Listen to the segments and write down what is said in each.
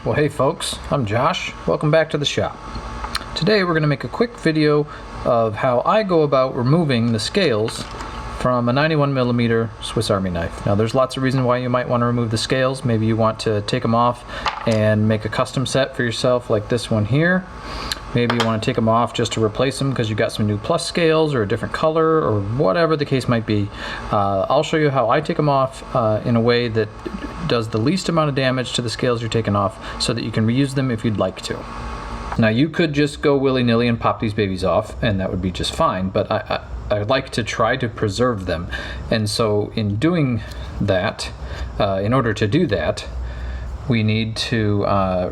Well, hey folks, I'm Josh. Welcome back to the shop. Today we're going to make a quick video of how I go about removing the scales from a 91mm Swiss Army knife. Now there's lots of reasons why you might want to remove the scales. Maybe you want to take them off and make a custom set for yourself like this one here. Maybe you want to take them off just to replace them because you got some new plus scales or a different color or whatever the case might be. I'll show you how I take them off in a way that does the least amount of damage to the scales you're taking off so that you can reuse them if you'd like to. Now you could just go willy-nilly and pop these babies off and that would be just fine, but I like to try to preserve them. And so in doing that, in order to do that, we need to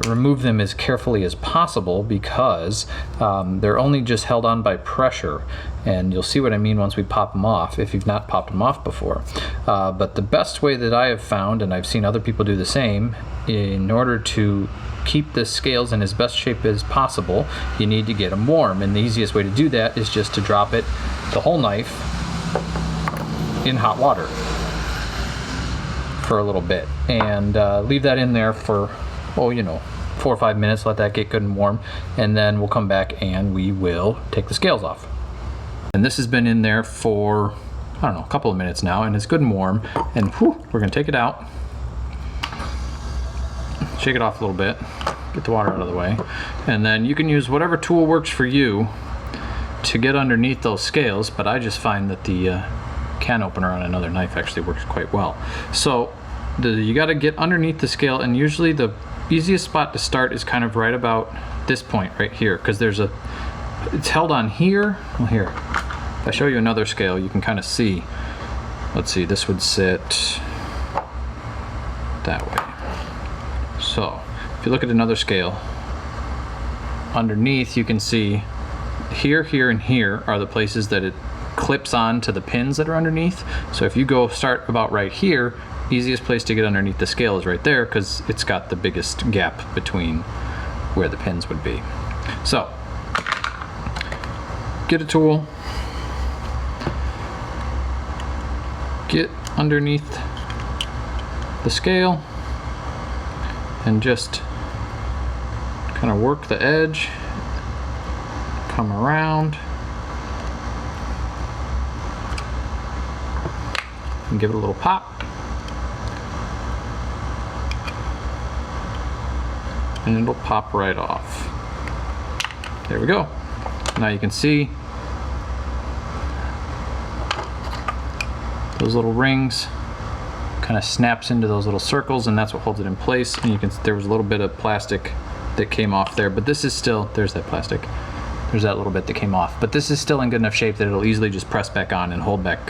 remove them as carefully as possible because they're only just held on by pressure. And you'll see what I mean once we pop them off, if you've not popped them off before. But the best way that I have found, and I've seen other people do the same, in order to keep the scales in as best shape as possible, you need to get them warm. And the easiest way to do that is just to drop it, the whole knife, in hot water for a little bit and leave that in there for 4 or 5 minutes. Let that get good and warm, and then we'll come back and we will take the scales off. And this has been in there for I don't know, a couple of minutes now, and it's good and warm. And whew, we're gonna take it out, shake it off a little bit, get the water out of the way, and then you can use whatever tool works for you to get underneath those scales. But I just find that the can opener on another knife actually works quite well. So you got to get underneath the scale, and usually the easiest spot to start is kind of right about this point right here, because it's held on here. Well, here, if I show you another scale, you can kind of see. Let's see, this would sit that way. So if you look at another scale, underneath you can see here, here, and here are the places that it clips on to the pins that are underneath. So if you go start about right here, easiest place to get underneath the scale is right there, because it's got the biggest gap between where the pins would be. So get a tool, get underneath the scale, and just kind of work the edge, come around, and give it a little pop. And it'll pop right off. There we go. Now you can see those little rings kind of snaps into those little circles, and that's what holds it in place. And there was a little bit of plastic that came off there, but this is still, there's that plastic. There's that little bit that came off, but this is still in good enough shape that it'll easily just press back on and hold back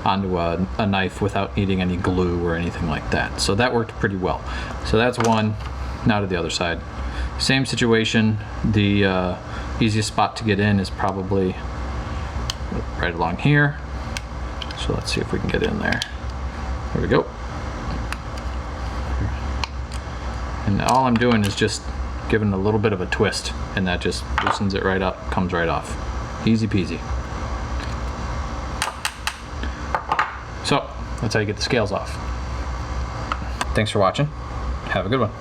onto a knife without needing any glue or anything like that. So that worked pretty well. So that's one. Now to the other side. Same situation. The easiest spot to get in is probably right along here. So let's see if we can get in there. There we go. And all I'm doing is just giving a little bit of a twist, and that just loosens it right up, comes right off. Easy peasy. So that's how you get the scales off. Thanks for watching. Have a good one.